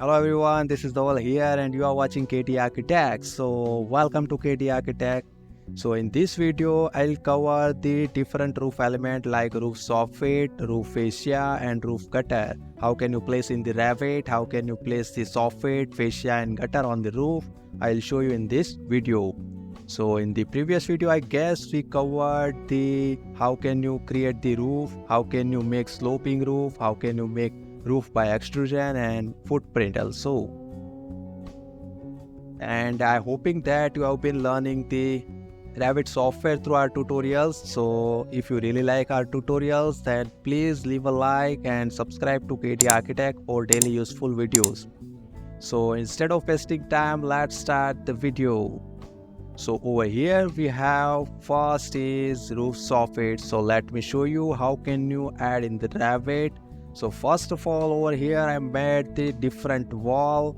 Hello everyone, this is Dawal here and you are watching KT Architect. So welcome to KT Architect. So in this video, I'll cover the different roof element like roof soffit, roof fascia and roof gutter. How can you place in the Revit? How can you place the soffit, fascia and gutter on the roof? I'll show you in this video. So in the previous video, I guess we covered the how can you create the roof, how can you make sloping roof, how can you make roof by extrusion and footprint also. And I'm hoping that you have been learning the Revit software through our tutorials. So if you really like our tutorials, then please leave a like and subscribe to KT Architect for daily useful videos. So instead of wasting time, let's start the video. So over here we have first is roof soffit. So let me show you how can you add in the Revit. So first of all, over here I made the different wall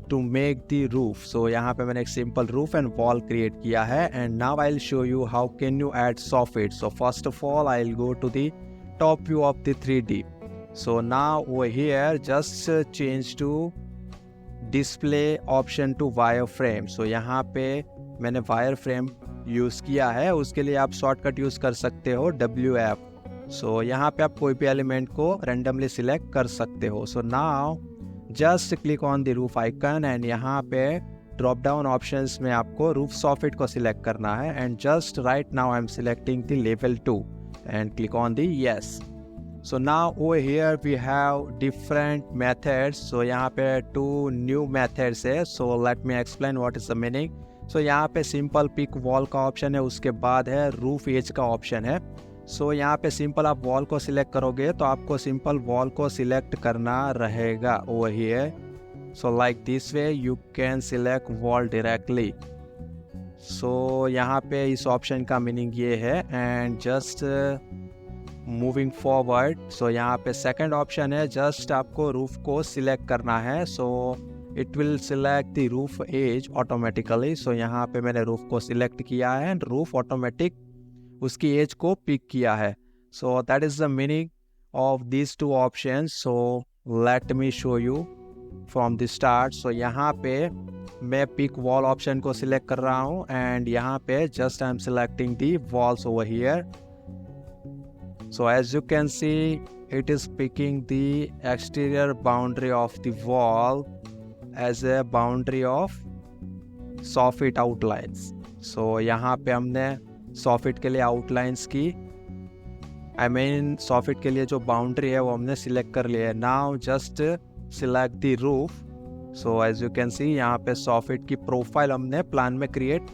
to make the roof. So यहाँ पे मैंने एक simple roof and wall create किया है and now I'll show you how can you add soffit. So first of all, I'll go to the top view of the 3D. So now over here just change to display option to wireframe. So यहाँ पे मैंने wireframe use किया है, उसके लिए आप shortcut use कर सकते हो WF. सो यहाँ पे आप कोई भी एलिमेंट को रेंडमली सिलेक्ट कर सकते हो. So now just click on the roof icon and यहाँ पे ड्रॉप डाउन ऑप्शंस में आपको रूफ सॉफिट को सिलेक्ट करना है and just right now I am selecting the level 2 and click on the yes. So now over here we have different methods. So यहाँ पे 2 new methods है. So let me explain what is the meaning. So यहाँ पे simple pick wall का option है, उसके बाद है रूफ एज का ऑप्शन है. सो यहाँ पे सिंपल आप वॉल को सिलेक्ट करोगे तो आपको सिंपल वॉल को सिलेक्ट करना रहेगा over here. So like this way you can select wall directly. So यहाँ पे इस ऑप्शन का मीनिंग ये है and just moving forward. So यहाँ पे सेकंड ऑप्शन है, जस्ट आपको रूफ को सिलेक्ट करना है. So it will select the roof edge automatically. So यहाँ पे मैंने रूफ को सिलेक्ट किया है एंड रूफ ऑटोमेटिक उसकी एज को पिक किया है. So that is the meaning of this 2 option. So let me show you from the start. So यहाँ पे मैं पिक वॉल ऑप्शन को सिलेक्ट कर रहा हूँ एंड यहाँ पे just I am selecting the walls over here. So as you can see it is picking the exterior boundary of the wall as a boundary of soffit outlines. So यहाँ पे हमने soffit के लिए outlines की, I mean soffit के लिए जो boundary है वो हमने सिलेक्ट कर लिया है. Now just select the roof. So as you can see यहाँ पे सॉफिट की प्रोफाइल हमने प्लान में क्रिएट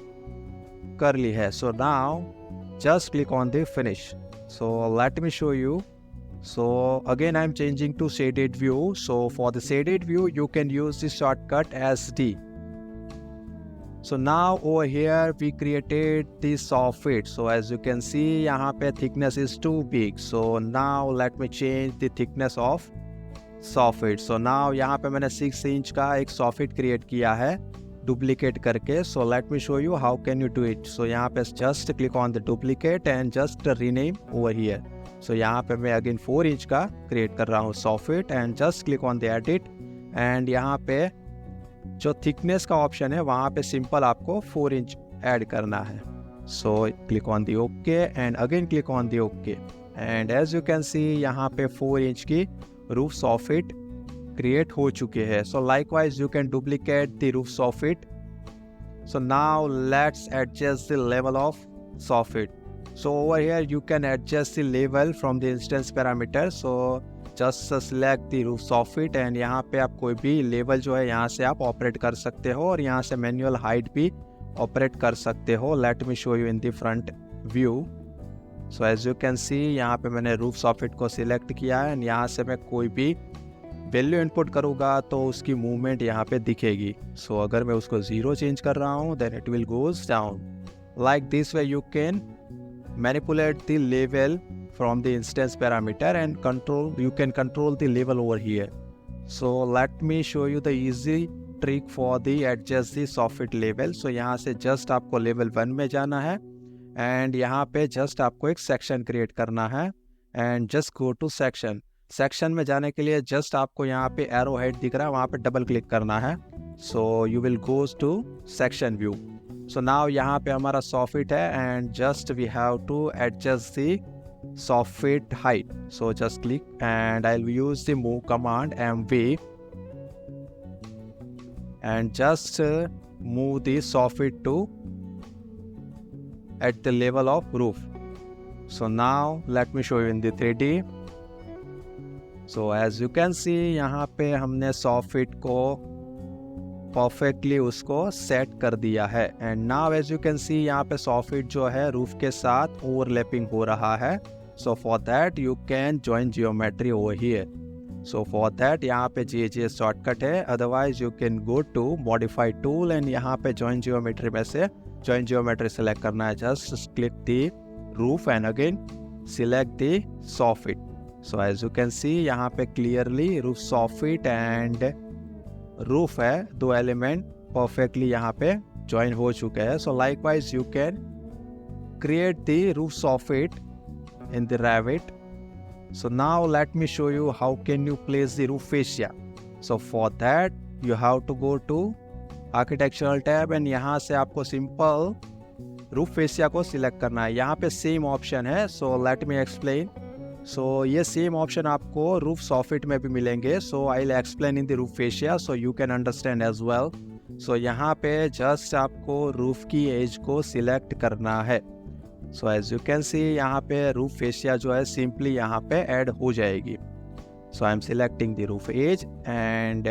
कर ली है. So now just click on the finish. So let me show you. So again I am changing to shaded view. So for the shaded view you can use the shortcut SD. So now over here we created the soffit. So as you can see यहाँ पे thickness is too big. So now let me change the thickness of soffit. So now यहाँ पे मैंने 6 inch का एक soffit create किया है duplicate करके. So let me show you how can you do it. So यहाँ पे just click on the duplicate and just rename over here. So यहाँ पे मैं अगेन 4 इंच का क्रिएट कर रहा हूँ soffit and just click on the edit and यहाँ पे जो थिकनेस का ऑप्शन है वहाँ पे सिंपल आपको 4 इंच ऐड करना है. So click on the okay and again click on the okay and as you can see यहाँ पे 4 इंच की रूफ सॉफिट क्रिएट हो चुके हैं. सो likewise you can duplicate the roof soffit. So now let's adjust the level of soffit. So over here you can adjust the level from the instance parameter. So just select the roof soffit and यहाँ पे आप कोई भी level जो है यहाँ से आप ऑपरेट कर सकते हो और यहाँ से मैनुअल हाइट भी ऑपरेट कर सकते हो. Let me show you in the front view. So as you can see यहाँ पे मैंने रूफ सॉफिट को सिलेक्ट किया है एंड यहाँ से मैं कोई भी वैल्यू इनपुट करूँगा तो उसकी मूवमेंट यहाँ पे दिखेगी. सो अगर मैं उसको 0 चेंज कर रहा हूँ then it will goes down. Like this way you can manipulate the level from the instance parameter and you can control the level over here. So let me show you the easy trick for the adjust the soffit level. So यहाँ से just आपको level 1 में जाना है and यहाँ पे just आपको एक section create करना है and just go to section. Section में जाने के लिए जस्ट आपको यहाँ पे एरो हेड दिख रहा है, वहाँ पे डबल क्लिक करना है। So you will goes to section view. So now यहाँ पे हमारा सॉफिट है and just we have to adjust the soffit height. So just click and I'll use the move command mv and just move the soffit to at the level of roof. So now let me show you in the 3D. So as you can see यहाँ पे हमने soffit को perfectly उसको set कर दिया है and now as you can see यहाँ पे सॉफिट जो है रूफ के साथ ओवरलैपिंग हो रहा है। So for that you can join geometry over here. So for that यहाँ पे जी शॉर्टकट है, otherwise you can go to modify tool and यहाँ पे जॉइन जियोमेट्री में से जॉइन जियोमेट्री सेलेक्ट करना है। Just click the roof and again select the soffit. So as you can see यहाँ पे clearly roof soffit and roof है, दो एलिमेंट परफेक्टली यहाँ पे ज्वाइन हो चुके हैं। सो likewise you can create the roof soffit in the Revit. So now let me show you how can you place the roof fascia. So for that you have to go to architectural tab and यहाँ से आपको simple roof fascia को select करना है। यहाँ पे same option है। So let me explain. So ये सेम ऑप्शन आपको रूफ सॉफिट में भी मिलेंगे। So I will explain in the roof fascia so you can understand as well. So यहाँ पे जस्ट आपको रूफ की एज को सिलेक्ट करना है। So as you can see यहाँ पे रूफ फेशिया जो है सिंपली यहाँ पे ऐड हो जाएगी। So I am selecting the roof edge and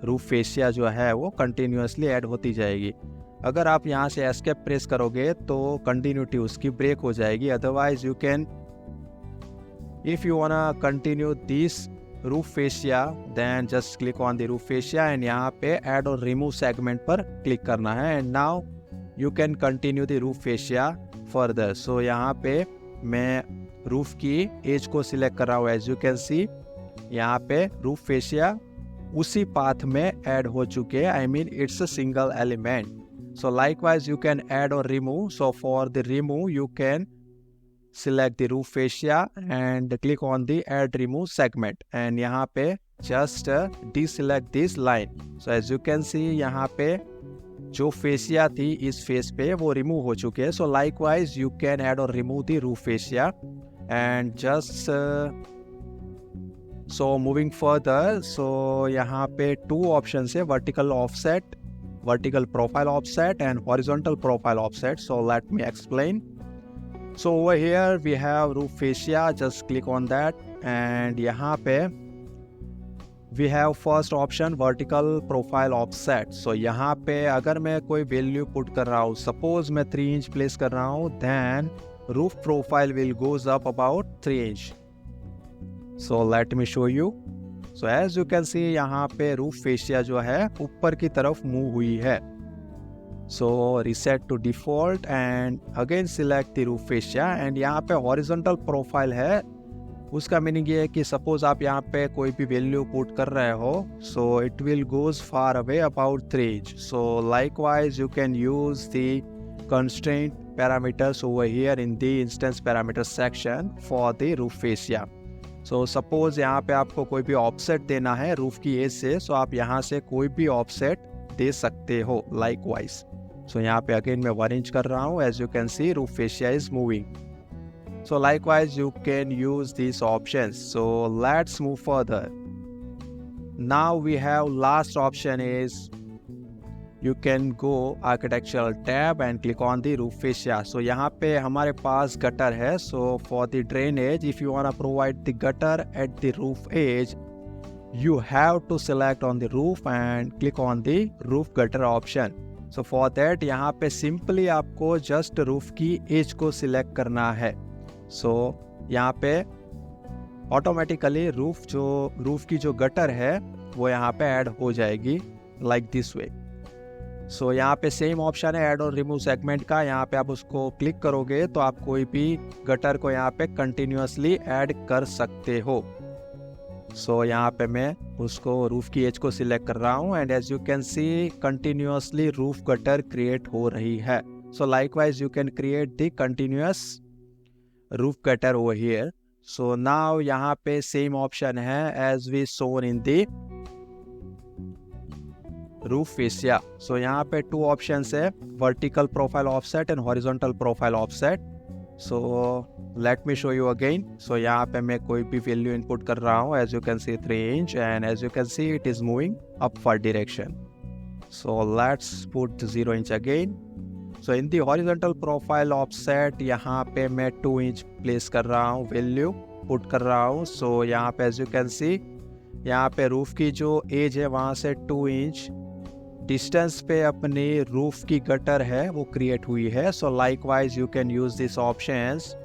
roof fascia जो है वो कंटिन्यूसली ऐड होती जाएगी। अगर आप यहाँ से एस्केप प्रेस करोगे तो कंटिन्यूटी उसकी ब्रेक हो जाएगी। Otherwise you can if you wanna continue this roof fascia then just click on the roof fascia and यहाँ पे add or remove segment पर click करना है and now you can continue the roof fascia further. So यहाँ पे मैं roof की edge को select कर रहा हूँ। as you can see यहाँ पे roof fascia उसी path में add हो चुके हैं। I mean it's a single element. So likewise you can add or remove. So for the remove you can select the roof fascia and click on the add remove segment and यहाँ पे just deselect this line. So as you can see यहाँ पे जो fascia थी इस face पे वो remove हो चुके हैं। So likewise you can add or remove the roof fascia and just so moving further. So यहाँ पे two options है, vertical offset, vertical profile offset and horizontal profile offset. So let me explain. So over here we have roof fascia, just click on that and यहाँ पे we have first option vertical profile offset. So यहाँ पे अगर मैं कोई value put कर रहा हूँ, suppose मैं 3 इंच प्लेस कर रहा हूँ, then roof profile will goes up about 3 inch. So let me show you. So as you can see यहाँ पे roof fascia जो है ऊपर की तरफ मूव हुई है। So reset to default and again select the roof fascia and यहाँ पे horizontal profile है। उसका मीनिंग ये है कि सपोज आप यहाँ पे कोई भी वैल्यू पुट कर रहे हो, so it will goes far away about 3 inch. So likewise you can use the constraint parameters over here in the instance parameters section for the roof fascia. So suppose यहाँ पे आपको कोई भी offset देना है रूफ की as से, so आप यहाँ से कोई भी ऑफसेट दे सकते हो likewise. So यहाँ पे अगेन मैं 1 इंच कर रहा हूँ। as you can see roof fascia is moving. So likewise you can use these options. So let's move further. Now we have last option is you can go architectural tab and click on the roof fascia. So यहाँ पे हमारे पास gutter है। So for the drainage if you wanna provide the gutter at the roof edge you have to select on the roof and click on the roof gutter option. So for that यहाँ पे simply आपको just roof की edge को select करना है। So यहाँ पे automatically roof की जो gutter है वो यहाँ पे add हो जाएगी like this way. So यहाँ पे सेम ऑप्शन है ऐड और रिमूव सेगमेंट का। यहाँ पे आप उसको क्लिक करोगे तो आप कोई भी गटर को यहाँ पे कंटिन्यूसली ऐड कर सकते हो। सो यहाँ पे मैं उसको रूफ की एज को सिलेक्ट कर रहा हूँ and as you can see continuously roof gutter create हो रही है। So likewise you can create the continuous roof gutter over here. So now यहाँ पे सेम ऑप्शन है as we shown in the roof fascia. So यहाँ पे 2 options है, vertical profile offset and horizontal profile offset. So let me show you again. So यहाँ पे मैं कोई भी वैल्यू इनपुट कर रहा हूँ. As you can see 3 inch and as you can see it is moving upward direction. So let's put 0 inch again. So in the horizontal profile offset यहाँ पे मैं 2 इंच प्लेस कर रहा हूँ, वैल्यू पुट कर रहा हूँ. सो यहाँ पे एज यू कैन सी यहाँ पे रूफ की जो एज है वहाँ से 2 इंच डिस्टेंस पे अपनी रूफ की गटर है वो क्रिएट हुई है. So likewise you can use this options.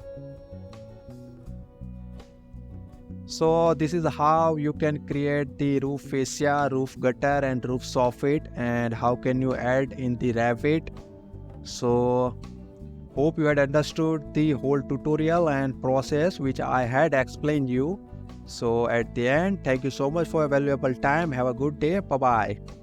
So this is how you can create the roof fascia, roof gutter and roof soffit, and how can you add in the Revit. So hope you had understood the whole tutorial and process which I had explained you. So at the end, thank you so much for your valuable time. Have a good day. Bye bye.